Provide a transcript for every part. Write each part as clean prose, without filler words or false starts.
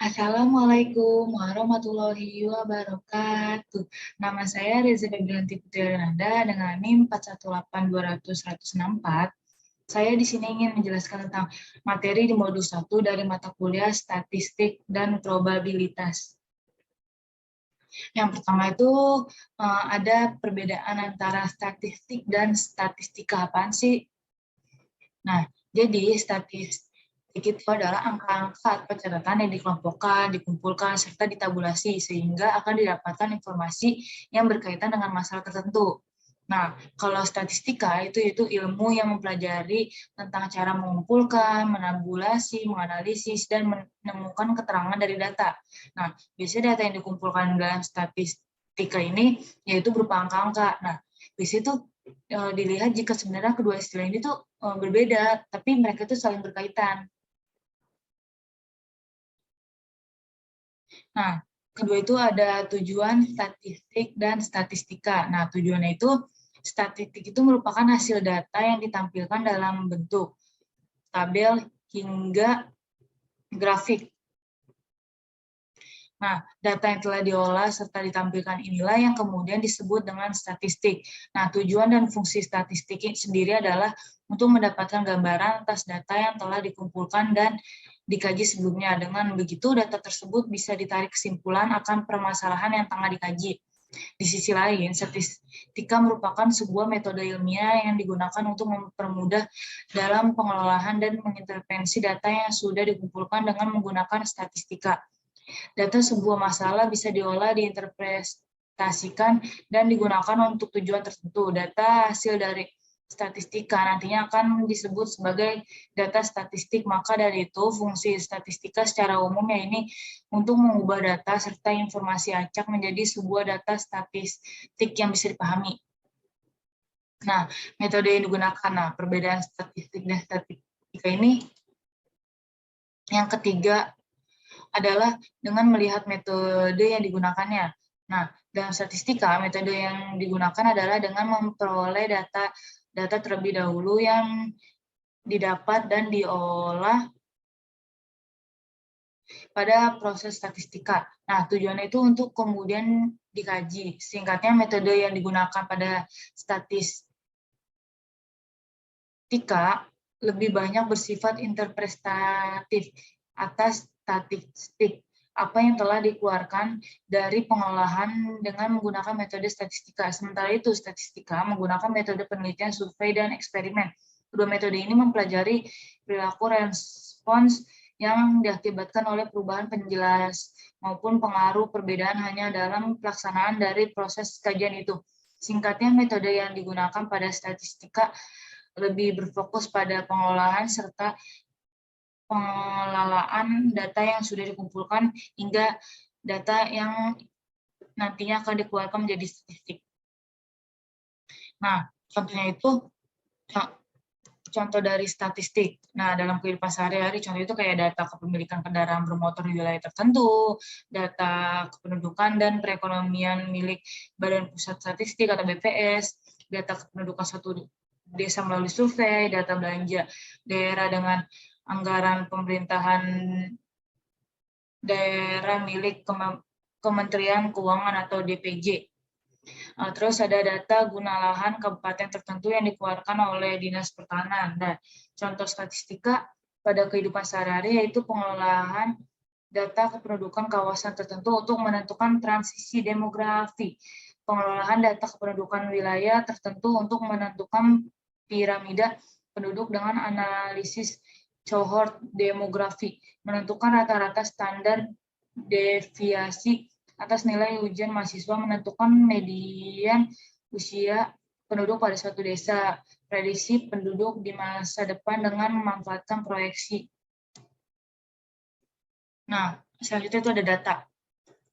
Assalamualaikum warahmatullahi wabarakatuh. Nama saya Reza Febrianti Putri Renanda dengan NIM 418200164. Saya di sini ingin menjelaskan tentang materi di modul 1 dari mata kuliah Statistik dan Probabilitas. Yang pertama itu ada perbedaan antara statistik dan statistika. Apaan sih? Nah, jadi statistik itu adalah angka-angka atau catatan yang dikelompokkan, dikumpulkan, serta ditabulasi, sehingga akan didapatkan informasi yang berkaitan dengan masalah tertentu. Nah, kalau statistika itu ilmu yang mempelajari tentang cara mengumpulkan, menabulasi, menganalisis, dan menemukan keterangan dari data. Nah, biasanya data yang dikumpulkan dalam statistika ini yaitu berupa angka-angka. Nah, di situ dilihat jika sebenarnya kedua istilah ini tuh berbeda, tapi mereka itu saling berkaitan. Nah, kedua itu ada tujuan statistik dan statistika. Nah, tujuannya itu statistik itu merupakan hasil data yang ditampilkan dalam bentuk tabel hingga grafik. Nah, data yang telah diolah serta ditampilkan inilah yang kemudian disebut dengan statistik. Nah, tujuan dan fungsi statistik sendiri adalah untuk mendapatkan gambaran atas data yang telah dikumpulkan dan dikaji sebelumnya. Dengan begitu, data tersebut bisa ditarik kesimpulan akan permasalahan yang tengah dikaji. Di sisi lain, statistika merupakan sebuah metode ilmiah yang digunakan untuk mempermudah dalam pengelolaan dan mengintervensi data yang sudah dikumpulkan dengan menggunakan statistika. Data sebuah masalah bisa diolah, diinterpretasikan, dan digunakan untuk tujuan tertentu. Data hasil dari statistika nantinya akan disebut sebagai data statistik. Maka dari itu, fungsi statistika secara umum ini untuk mengubah data serta informasi acak menjadi sebuah data statistik yang bisa dipahami. Nah, metode yang digunakan, perbedaan statistik dan statistika ini yang ketiga adalah dengan melihat metode yang digunakannya. Nah, dalam statistika, metode yang digunakan adalah dengan memperoleh data terlebih dahulu yang didapat dan diolah pada proses statistika. Nah, tujuannya itu untuk kemudian dikaji. Singkatnya, metode yang digunakan pada statistika lebih banyak bersifat interpretatif atas statistik apa yang telah dikeluarkan dari pengolahan dengan menggunakan metode statistika. Sementara itu, statistika menggunakan metode penelitian survei dan eksperimen. Kedua metode ini mempelajari perilaku respons yang diakibatkan oleh perubahan penjelas maupun pengaruh perbedaan hanya dalam pelaksanaan dari proses kajian itu. Singkatnya, metode yang digunakan pada statistika lebih berfokus pada pengolahan serta pengelolaan data yang sudah dikumpulkan hingga data yang nantinya akan dikeluarkan menjadi statistik. Nah, contohnya itu contoh dari statistik. Nah, dalam kehidupan sehari-hari, contoh itu kayak data kepemilikan kendaraan bermotor di wilayah tertentu, data kependudukan dan perekonomian milik Badan Pusat Statistik atau BPS, data kependudukan suatu desa melalui survei, data belanja daerah dengan anggaran pemerintahan daerah milik Kementerian Keuangan atau DPJ. Terus ada data guna lahan kabupaten tertentu yang dikeluarkan oleh Dinas Pertanahan. Nah, contoh statistika pada kehidupan sehari-hari yaitu pengelolaan data kependudukan kawasan tertentu untuk menentukan transisi demografi, pengelolaan data kependudukan wilayah tertentu untuk menentukan piramida penduduk dengan analisis cohort demografi, menentukan rata-rata standar deviasi atas nilai ujian mahasiswa, menentukan median usia penduduk pada suatu desa, prediksi penduduk di masa depan dengan memanfaatkan proyeksi. Nah, selanjutnya itu ada data.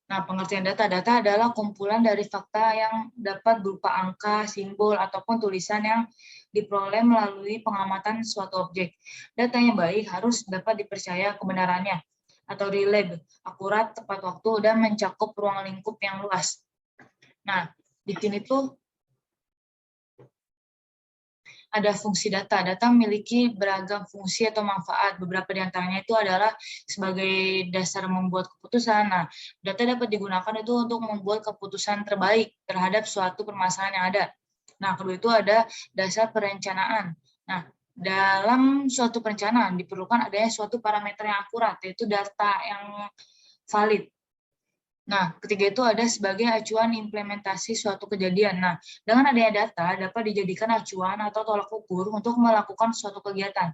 Nah, pengertian data adalah kumpulan dari fakta yang dapat berupa angka, simbol, ataupun tulisan yang diperoleh melalui pengamatan suatu objek. Data yang baik harus dapat dipercaya kebenarannya atau reliable, akurat, tepat waktu, dan mencakup ruang lingkup yang luas. Nah, di sini tuh ada fungsi data. Data memiliki beragam fungsi atau manfaat. Beberapa di antaranya itu adalah sebagai dasar membuat keputusan. Nah, data dapat digunakan itu untuk membuat keputusan terbaik terhadap suatu permasalahan yang ada. Nah, kedua itu ada dasar perencanaan. Nah, dalam suatu perencanaan diperlukan adanya suatu parameter yang akurat, yaitu data yang valid. Nah, ketiga itu ada sebagai acuan implementasi suatu kejadian. Nah, dengan adanya data dapat dijadikan acuan atau tolak ukur untuk melakukan suatu kegiatan.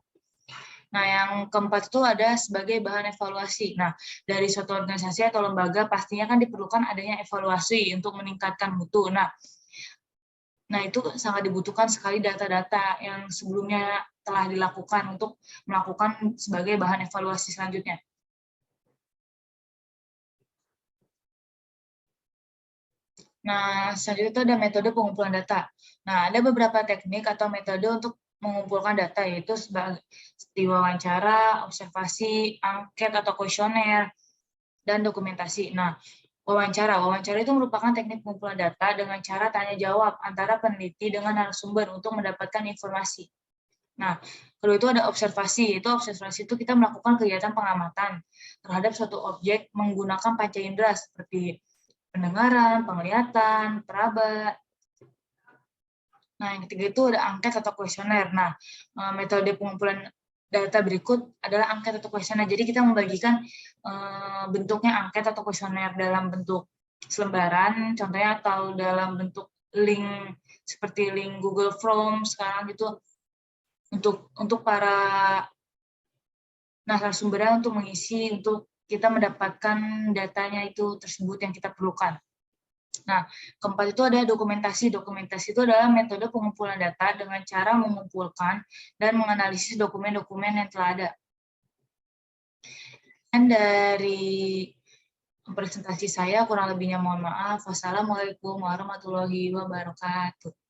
Nah, yang keempat itu ada sebagai bahan evaluasi. Nah, dari suatu organisasi atau lembaga pastinya kan diperlukan adanya evaluasi untuk meningkatkan mutu. Nah, itu sangat dibutuhkan sekali data-data yang sebelumnya telah dilakukan untuk melakukan sebagai bahan evaluasi selanjutnya. Nah, selanjutnya itu ada metode pengumpulan data. Nah, ada beberapa teknik atau metode untuk mengumpulkan data, yaitu seperti wawancara, observasi, angket atau kuesioner, dan dokumentasi. Nah, wawancara itu merupakan teknik pengumpulan data dengan cara tanya-jawab antara peneliti dengan narasumber untuk mendapatkan informasi. Nah, kedua itu ada observasi. Observasi itu kita melakukan kegiatan pengamatan terhadap suatu objek menggunakan panca indera seperti pendengaran, penglihatan, peraba. Nah, yang ketiga itu ada angket atau kuesioner. Nah, metode pengumpulan data berikut adalah angket atau kuesioner. Jadi kita membagikan bentuknya angket atau kuesioner dalam bentuk selembaran, contohnya, atau dalam bentuk link seperti link Google Forms sekarang gitu, untuk para narasumbernya untuk mengisi, untuk kita mendapatkan datanya itu tersebut yang kita perlukan. Nah, keempat itu ada dokumentasi. Dokumentasi itu adalah metode pengumpulan data dengan cara mengumpulkan dan menganalisis dokumen-dokumen yang telah ada. Dan dari presentasi saya, kurang lebihnya mohon maaf. Wassalamualaikum warahmatullahi wabarakatuh.